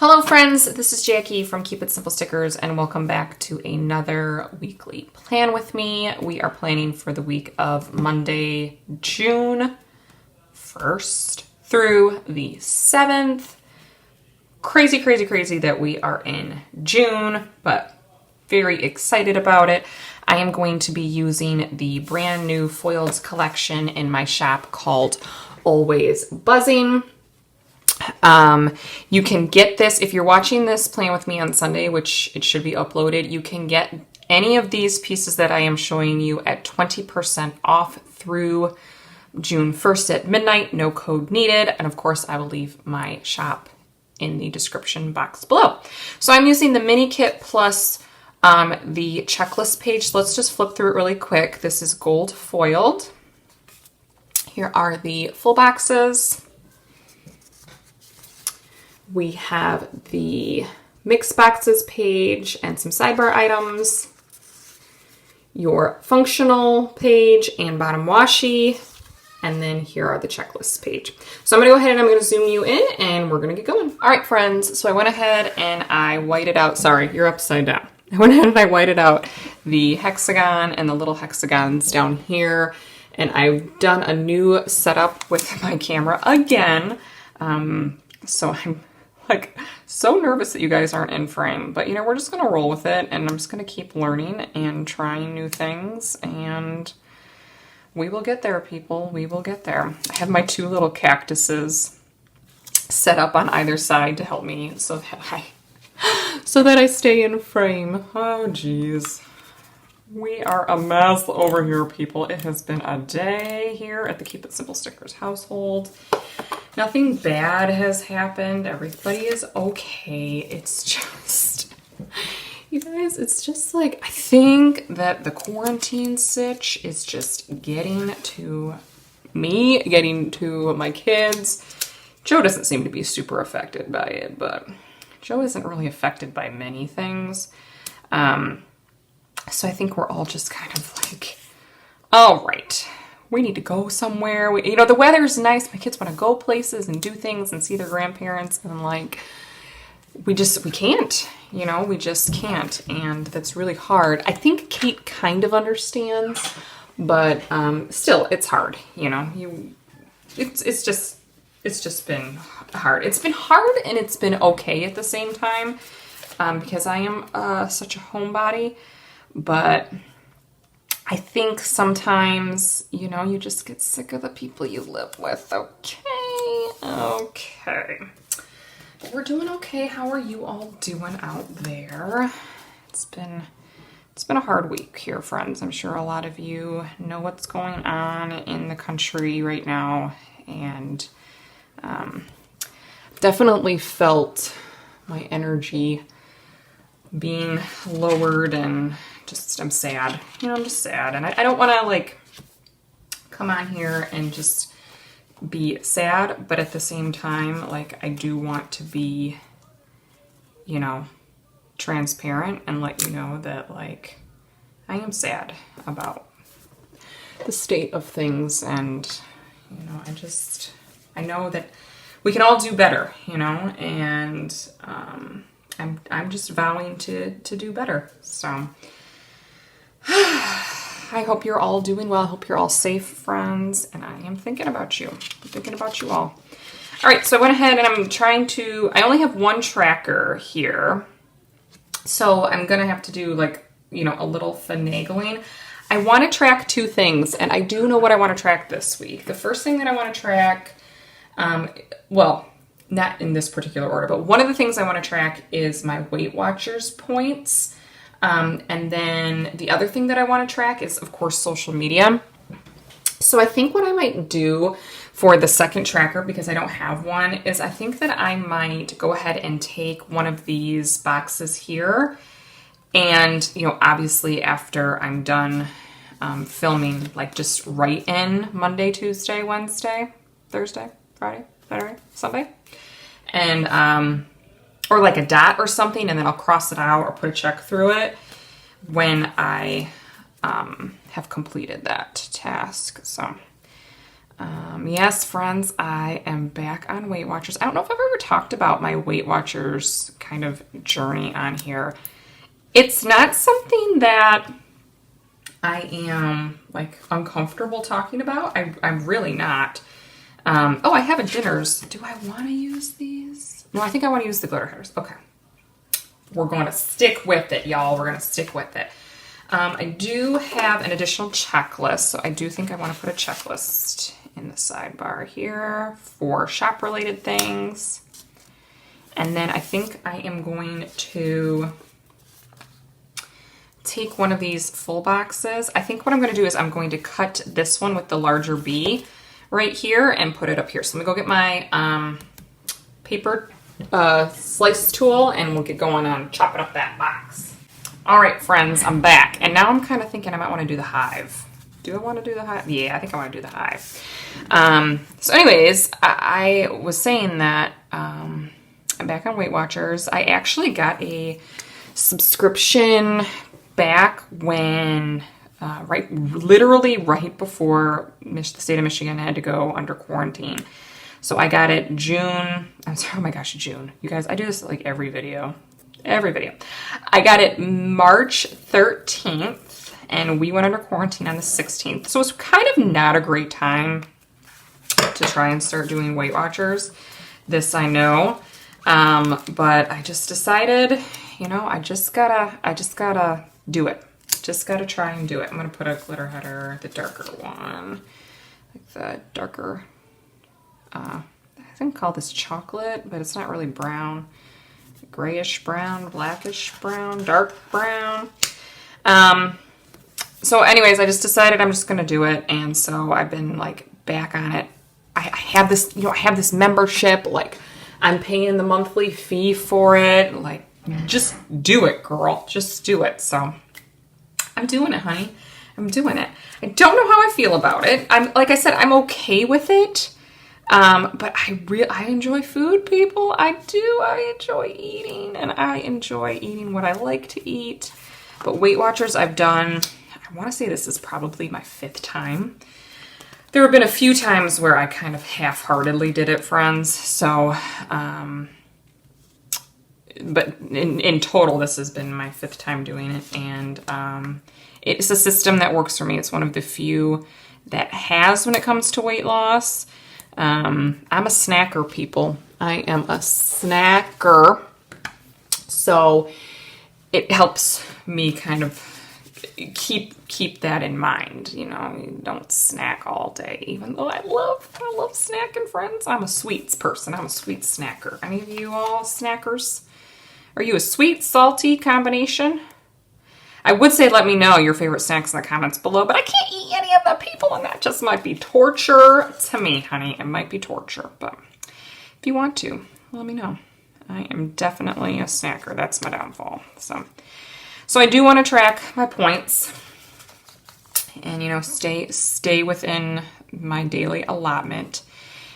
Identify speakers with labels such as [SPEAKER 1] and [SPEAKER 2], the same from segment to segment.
[SPEAKER 1] Hello friends, this is Jackie from Keep It Simple Stickers and welcome back to another weekly plan with me. We are planning for the week of Monday, June 1st through the 7th. Crazy that we are in June, but very excited about it. I am going to be using the brand new foils collection in my shop called Always Buzzing. You can get this if you're watching this plan with me on Sunday, which it should be uploaded. You can get any of these pieces that I am showing you at 20% off through June 1st at midnight. No code needed. And of course, I will leave my shop in the description box below. So I'm using the mini kit plus the checklist page. So let's just flip through it really quick. This is gold foiled. Here are the full boxes. We have the mix boxes page and some sidebar items, your functional page and bottom washi, and then here are the checklist page. So I'm gonna go ahead and I'm gonna zoom you in and we're gonna get going. All right, friends, so I went ahead and I whited out, sorry, you're upside down. I went ahead and I whited out the hexagon and the little hexagons down here, and I've done a new setup with my camera again. So I'm like so nervous that you guys aren't in frame, but you know, we're just gonna roll with it and I'm just gonna keep learning and trying new things and we will get there, people. We will get there. I have my two little cactuses set up on either side to help me so that I stay in frame. Oh geez. We are a mess over here, people. It has been a day here at the Keep It Simple Stickers household. Nothing bad has happened. Everybody is okay. It's just, you guys, it's just like, I think that the quarantine sitch is just getting to me, getting to my kids. Joe doesn't seem to be super affected by it, but Joe isn't really affected by many things. So I think we're all just kind of like, all right, we need to go somewhere. You know, the weather's nice. My kids want to go places and do things and see their grandparents. And I'm like, we can't, you know, we just can't. And that's really hard. I think Kate kind of understands, but still it's hard, you know, it's just been hard. It's been hard and it's been okay at the same time because I am such a homebody. But I think sometimes, you know, you just get sick of the people you live with. Okay. We're doing okay. How are you all doing out there? It's been a hard week here, friends. I'm sure a lot of you know what's going on in the country right now. And definitely felt my energy being lowered and just, I'm sad. You know, I'm just sad. And I don't want to like come on here and just be sad, but at the same time, like I do want to be, you know, transparent and let you know that like I am sad about the state of things. And, you know, I know that we can all do better, you know, and I'm just vowing to do better. So I hope you're all doing well. I hope you're all safe, friends. And I am thinking about you. I'm thinking about you all. All right, so I went ahead and I'm trying to, I only have one tracker here. So I'm going to have to do like, you know, a little finagling. I want to track two things, and I do know what I want to track this week. The first thing that I want to track, well, not in this particular order, but one of the things I want to track is my Weight Watchers points. And then the other thing that I want to track is, of course, social media. So I think what I might do for the second tracker, because I don't have one, is I think that I might go ahead and take one of these boxes here. And, you know, obviously after I'm done filming, like just write in Monday, Tuesday, Wednesday, Thursday, Friday, Saturday, Sunday. And, or like a dot or something, and then I'll cross it out or put a check through it when I have completed that task. So Yes, friends, I am back on Weight Watchers. I don't know if I've ever talked about my Weight Watchers kind of journey on here. It's not something that I am like uncomfortable talking about. I'm really not. Oh, I have a dinners. Do I want to use these? No, I think I want to use the glitter headers. Okay. We're going to stick with it, y'all. We're going to stick with it. I do have an additional checklist, so I do think I want to put a checklist in the sidebar here for shop-related things. And then I think I am going to take one of these full boxes. I think what I'm going to do is I'm going to cut this one with the larger B right here and put it up here. So I'm going to go get my paper slice tool and we'll get going on chopping up that box. All right, friends, I'm back. And now I'm kind of thinking I might want to do the hive. Do I want to do the hive? Yeah, I think I want to do the hive. So anyways, I was saying that I'm back on Weight Watchers. I actually got a subscription back when, literally right before the state of Michigan had to go under quarantine. So I got it June. I'm sorry, oh my gosh, June. You guys, I do this like every video. I got it March 13th and we went under quarantine on the 16th. So it's kind of not a great time to try and start doing Weight Watchers. This I know. But I just decided, you know, I just gotta do it. Just gotta try and do it. I'm gonna put a glitter header, the darker one, like the darker, I think call this chocolate, but it's not really brown. Grayish brown, blackish brown, dark brown. So anyways, I just decided I'm just gonna do it, and so I've been like back on it. I have this, you know, I have this membership, like I'm paying the monthly fee for it. Like, just do it, girl. Just do it. So I'm doing it, honey. I'm doing it. I don't know how I feel about it. Like I said, I'm okay with it. But I enjoy food, people. I do. I enjoy eating, and I enjoy eating what I like to eat. But Weight Watchers I've done, I want to say this is probably my 5th time. There have been a few times where I kind of half-heartedly did it, friends. So, but in total, this has been my 5th time doing it. And it's a system that works for me. It's one of the few that has when it comes to weight loss. I'm a snacker, people. I am a snacker. So it helps me kind of keep that in mind. You know, you don't snack all day, even though I love snacking, friends. I'm a sweets person. I'm a sweet snacker. Any of you all snackers? Are you a sweet, salty combination? I would say let me know your favorite snacks in the comments below, but I can't eat any of the people, and that just might be torture to me, honey. It might be torture, but if you want to, let me know. I am definitely a snacker. That's my downfall. So I do want to track my points and, you know, stay within my daily allotment.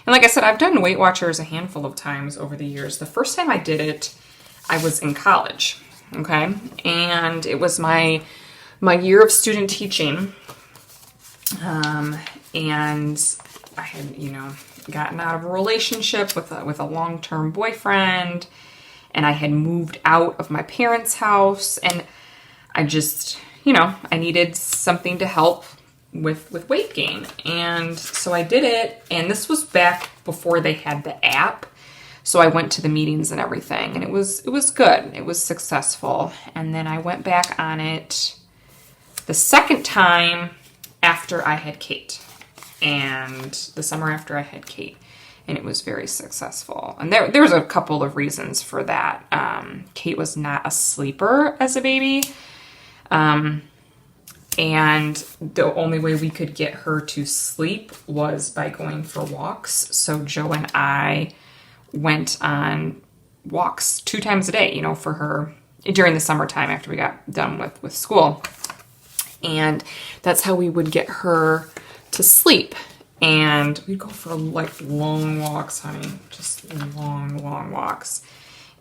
[SPEAKER 1] And like I said, I've done Weight Watchers a handful of times over the years. The first time I did it, I was in college. Okay, and it was my year of student teaching, and I had, you know, gotten out of a relationship with a long-term boyfriend, and I had moved out of my parents' house, and I just, you know, I needed something to help with weight gain, and so I did it, and this was back before they had the app. So I went to the meetings and everything, and it was good. It was successful. And then I went back on it the second time after I had Kate, and the summer after I had Kate, and it was very successful. And there was a couple of reasons for that. Kate was not a sleeper as a baby, and the only way we could get her to sleep was by going for walks. So Joe and I went on walks 2 times a day, you know, for her during the summertime after we got done with school. And that's how we would get her to sleep. And we'd go for like long walks, honey, just long walks.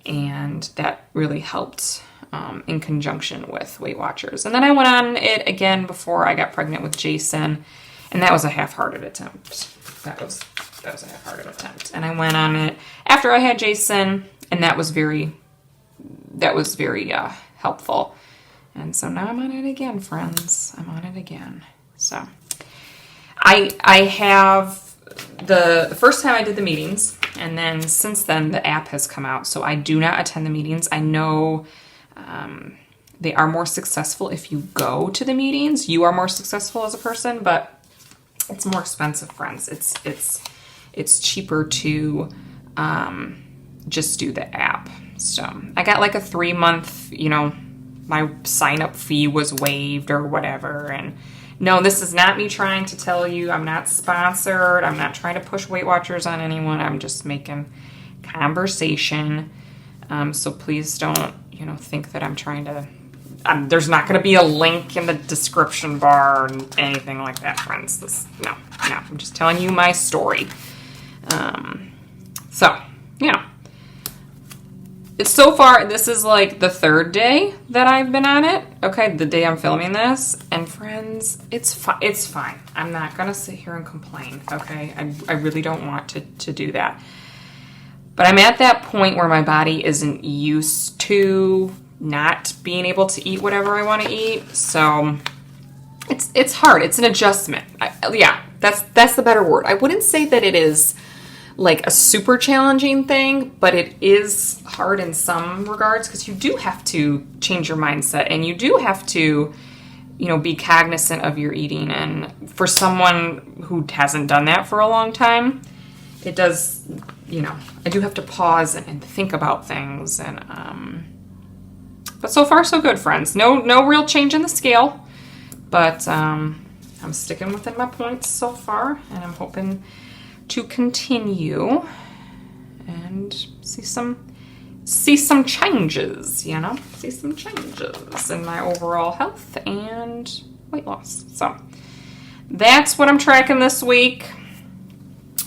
[SPEAKER 1] And that really helped in conjunction with Weight Watchers. And then I went on it again before I got pregnant with Jason. And that was a half-hearted attempt. That was a half-hearted attempt. And I went on it after I had Jason, and that was very helpful. And so now I'm on it again, friends. I'm on it again. So I have the first time I did the meetings, and then since then the app has come out. So I do not attend the meetings. I know they are more successful if you go to the meetings. You are more successful as a person, but it's more expensive, friends. It's cheaper to just do the app. So I got like a 3-month, my sign-up fee was waived or whatever. And no, this is not me trying to tell you. I'm not sponsored. I'm not trying to push Weight Watchers on anyone. I'm just making conversation. So please don't, think that I'm trying to... there's not going to be a link in the description bar or anything like that, friends. No. I'm just telling you my story. So far, this is like the 3rd day that I've been on it. Okay, the day I'm filming this. And friends, it's fine. I'm not going to sit here and complain, okay? I really don't want to do that. But I'm at that point where my body isn't used to not being able to eat whatever I want to eat. So it's hard. It's an adjustment. That's the better word. I wouldn't say that it is like a super challenging thing, but it is hard in some regards because you do have to change your mindset and you do have to, be cognizant of your eating. And for someone who hasn't done that for a long time, it does, I do have to pause and think about things. And, but so far so good, friends. No real change in the scale, but I'm sticking within my points so far, and I'm hoping to continue and see some changes, see some changes in my overall health and weight loss. So that's what I'm tracking this week.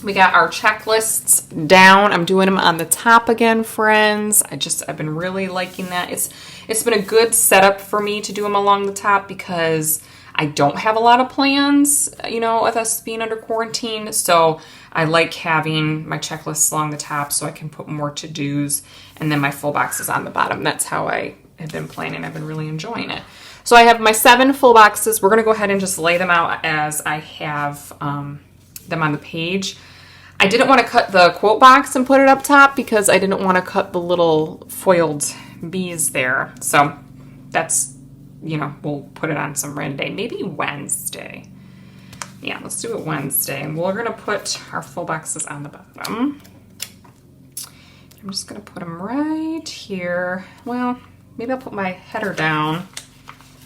[SPEAKER 1] We got our checklists down. I'm doing them on the top again, friends. I've been really liking that. It's been a good setup for me to do them along the top because I don't have a lot of plans, with us being under quarantine. So I like having my checklists along the top so I can put more to-dos and then my full boxes on the bottom. That's how I have been planning. I've been really enjoying it. So I have my 7 full boxes. We're going to go ahead and just lay them out as I have them on the page. I didn't want to cut the quote box and put it up top because I didn't want to cut the little foiled bees there. So that's, we'll put it on some random day, maybe Wednesday. Yeah, let's do it Wednesday. And we're going to put our full boxes on the bottom. I'm just going to put them right here. Well, maybe I'll put my header down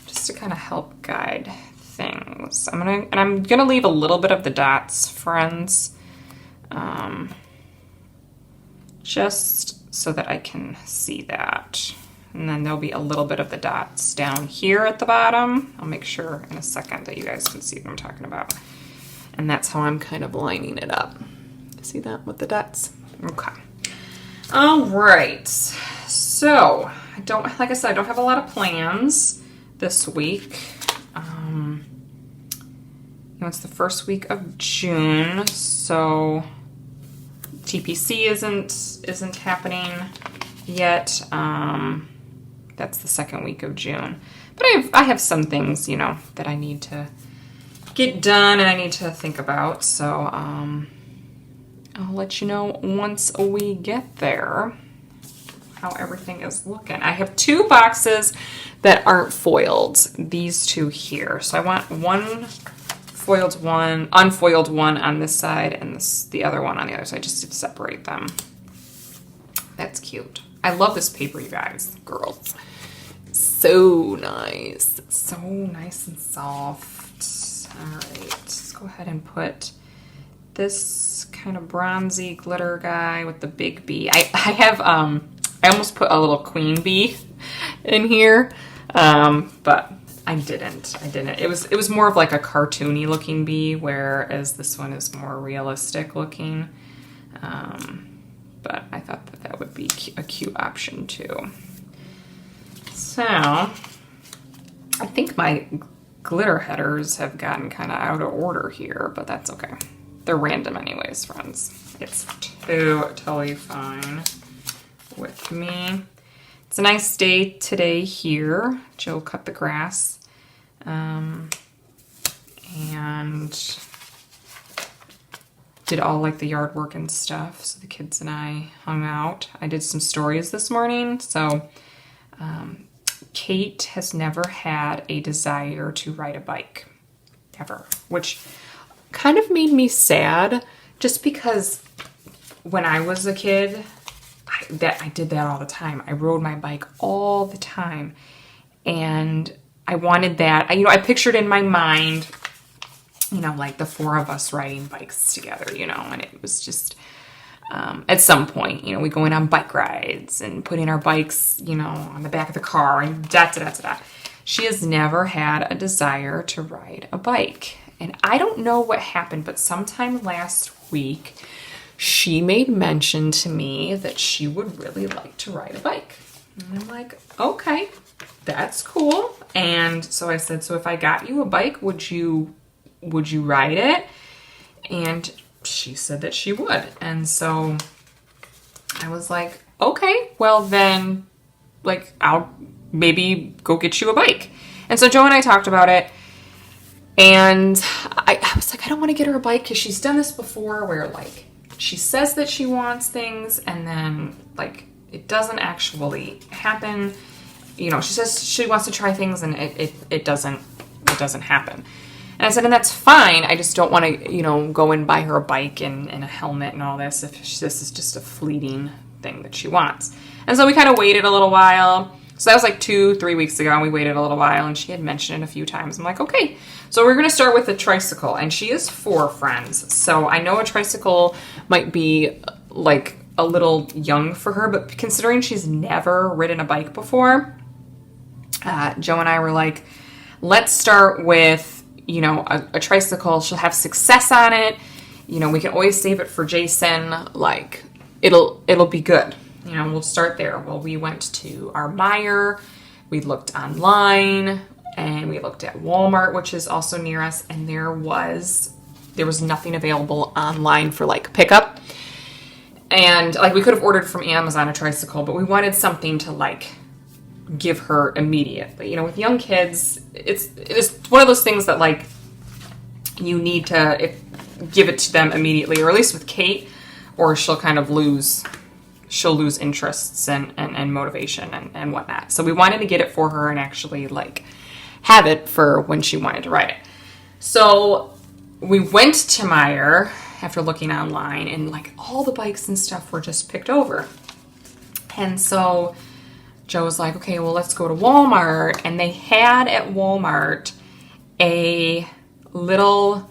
[SPEAKER 1] just to kind of help guide things. I'm going to leave a little bit of the dots, friends. Just so that I can see that. And then there'll be a little bit of the dots down here at the bottom. I'll make sure in a second that you guys can see what I'm talking about. And that's how I'm kind of lining it up. See that with the dots? Okay. All right. So like I said, I don't have a lot of plans this week. It's the first week of June, so TPC isn't happening yet. That's the second week of June. But I have some things, that I need to get done and I need to think about. So I'll let you know once we get there how everything is looking. I have 2 boxes that aren't foiled. These 2 here. So I want one unfoiled one on this side and the other one on the other side, just to separate them. That's cute. I love this paper, you guys. Girls. So nice. So nice and soft. All right. Let's go ahead and put this kind of bronzy glitter guy with the big bee. I have, I almost put a little queen bee in here, but I didn't. It was more of like a cartoony looking bee, whereas this one is more realistic looking. But I thought that would be a cute option too. So I think my glitter headers have gotten kind of out of order here, but that's okay. They're random anyways, friends. It's totally fine with me. It's a nice day today here. Joe cut the grass. And did all like the yard work and stuff. So the kids and I hung out. I did some stories this morning. So Kate has never had a desire to ride a bike, ever, which kind of made me sad just because when I was a kid, I did that all the time. I rode my bike all the time and I wanted that. I pictured in my mind, like the four of us riding bikes together, and it was just, at some point, we going on bike rides and putting our bikes, on the back of the car and da-da-da-da-da. She has never had a desire to ride a bike. And I don't know what happened, but sometime last week, she made mention to me that she would really like to ride a bike. And I'm like, okay, that's cool. And so I said, so if I got you a bike, would you ride it? And she said that she would. And so I was like, okay, well then, I'll maybe go get you a bike. And so Joe and I talked about it. And I was like, I don't want to get her a bike because she's done this before where she says that she wants things and then it doesn't actually happen. She says she wants to try things and it doesn't happen. And I said, and that's fine. I just don't want to, go and buy her a bike and a helmet and all this if this is just a fleeting thing that she wants. And so we kind of waited a little while. So that was 2-3 weeks ago, and we waited a little while, and she had mentioned it a few times. I'm like, okay. So we're going to start with a tricycle, and she is 4, friends. So I know a tricycle might be a little young for her, but considering she's never ridden a bike before, Joe and I were like, let's start with, a tricycle. She'll have success on it. We can always save it for Jason. It'll be good. We'll start there. Well, we went to our Meijer, we looked online, and we looked at Walmart, which is also near us, and there was nothing available online for pickup. And we could have ordered from Amazon a tricycle, but we wanted something to give her immediately. With young kids, it's one of those things that you need to give it to them immediately, or at least with Kate, or she'll kind of lose interests and motivation and whatnot. So we wanted to get it for her and actually have it for when she wanted to ride it. So we went to Meijer after looking online and all the bikes and stuff were just picked over. And so Joe was like, okay, well, let's go to Walmart. And they had at Walmart a little,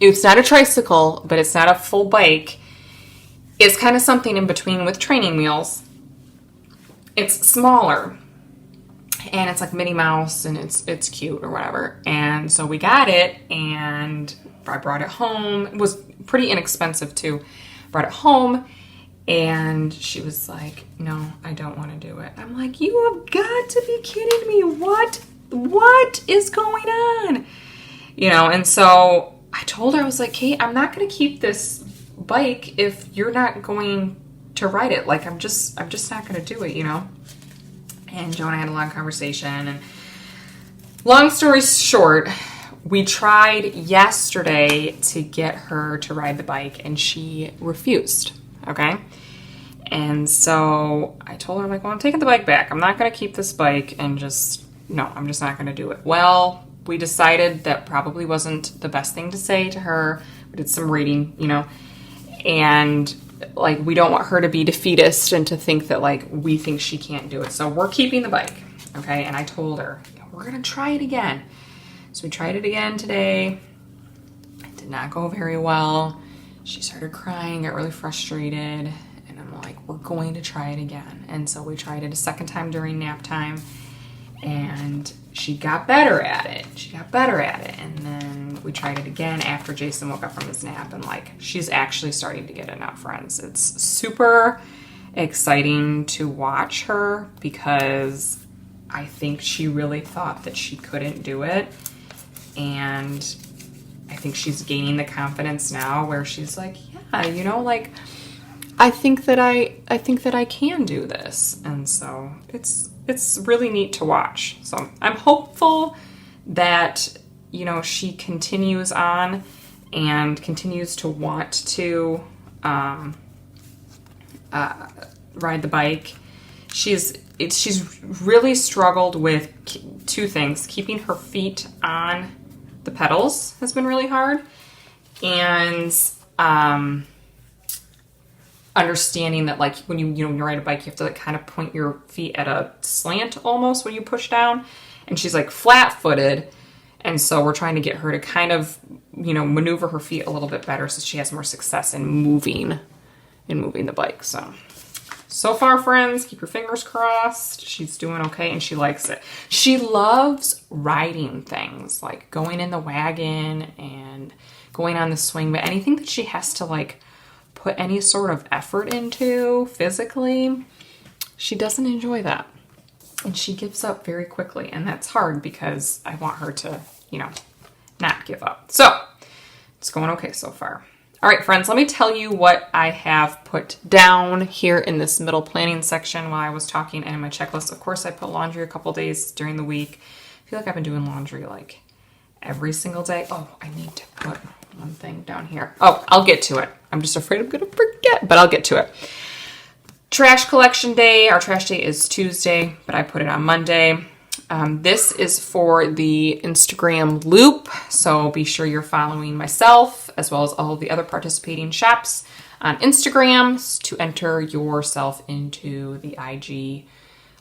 [SPEAKER 1] it's not a tricycle, but it's not a full bike. It's kind of something in between with training wheels. It's smaller and it's like Minnie Mouse and it's cute or whatever. And so we got it and I brought it home. It was pretty inexpensive too. Brought it home and she was like, no, I don't want to do it. I'm like, you have got to be kidding me. What is going on? And so I told her, I was like, Kate, I'm not going to keep this bike if you're not going to ride it. I'm just not going to do it, And Joe and I had a long conversation, and long story short, we tried yesterday to get her to ride the bike and she refused. Okay. And so I told her, well, I'm taking the bike back. I'm not going to keep this bike and I'm just not going to do it. Well, we decided that probably wasn't the best thing to say to her. We did some reading, and we don't want her to be defeatist and to think that we think she can't do it. So we're keeping the bike. Okay. And I told her, we're going to try it again. So we tried it again today. It did not go very well. She started crying, got really frustrated. And I'm like, we're going to try it again. And so we tried it a second time during nap time. And she got better at it. And then we tried it again after Jason woke up from his nap. And she's actually starting to get it now, friends. It's super exciting to watch her because I think she really thought that she couldn't do it. and I think she's gaining the confidence now where she's like, yeah, you know, like I think that I can do this. And so it's really neat to watch. So I'm hopeful that, you know, she continues on and continues to want to ride the bike. She's really struggled with two things. Keeping her feet on the pedals has been really hard, and understanding that like when you ride a bike, you have to like kind of point your feet at a slant almost when you push down, and she's like flat-footed, and so we're trying to get her to kind of, you know, maneuver her feet a little bit better so she has more success in moving the bike. So far, friends, keep your fingers crossed. She's doing okay and she likes it. She loves riding things, like going in the wagon and going on the swing, but anything that she has to like put any sort of effort into physically, she doesn't enjoy that. And she gives up very quickly, and that's hard because I want her to, you know, not give up. So it's going okay so far. All right, friends, let me tell you what I have put down here in this middle planning section while I was talking and in my checklist. Of course, I put laundry a couple days during the week. I feel like I've been doing laundry like every single day. Oh, I need to put one thing down here. Oh, I'll get to it. I'm just afraid I'm going to forget, but I'll get to it. Trash collection day. Our trash day is Tuesday, but I put it on Monday. This is for the Instagram loop, so be sure you're following myself as well as all of the other participating shops on Instagram to enter yourself into the IG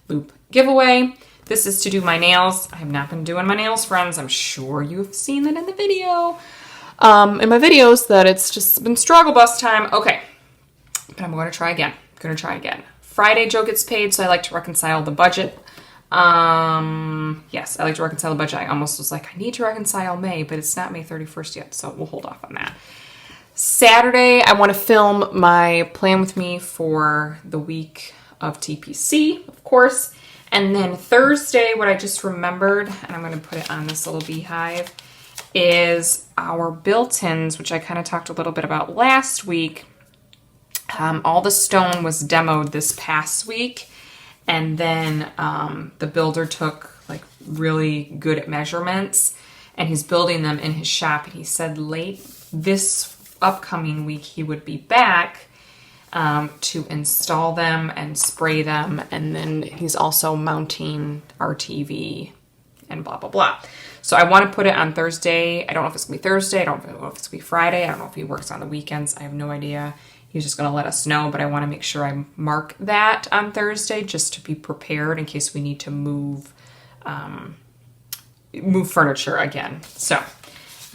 [SPEAKER 1] loop giveaway. This is to do my nails. I have not been doing my nails, friends. I'm sure you've seen that in the video, in my videos, that it's just been struggle bus time. Okay, but I'm going to try again. Friday, Joe gets paid, so I like to reconcile the budget. Yes, I like to reconcile the budget. I almost was like, I need to reconcile May, but it's not May 31st yet, so we'll hold off on that. Saturday, I want to film my plan with me for the week of TPC, of course. And then Thursday, what I just remembered, and I'm going to put it on this little beehive, is our built-ins, which I kind of talked a little bit about last week. All the stone was demoed this past week. And then the builder took like really good at measurements, and he's building them in his shop. And he said late this upcoming week he would be back to install them and spray them. And then he's also mounting our TV and blah, blah, blah. So I want to put it on Thursday. I don't know if it's going to be Thursday. I don't know if it's going to be Friday. I don't know if he works on the weekends. I have no idea. He's just going to let us know, but I want to make sure I mark that on Thursday just to be prepared in case we need to move furniture again. So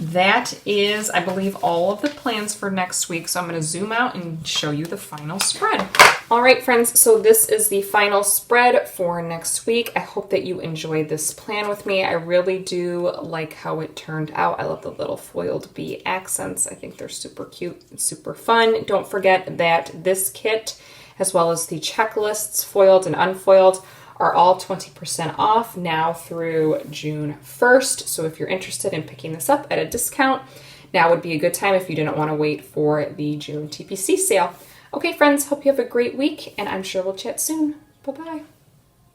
[SPEAKER 1] that is, I believe, all of the plans for next week. So I'm going to zoom out and show you the final spread. All right, friends, so this is the final spread for next week. I hope that you enjoyed this plan with me. I really do like how it turned out. I love the little foiled bee accents. I think they're super cute and super fun. Don't forget that this kit, as well as the checklists, foiled and unfoiled, are all 20% off now through June 1st. So if you're interested in picking this up at a discount, now would be a good time if you didn't want to wait for the June TPC sale. Okay, friends, hope you have a great week, and I'm sure we'll chat soon. Bye-bye.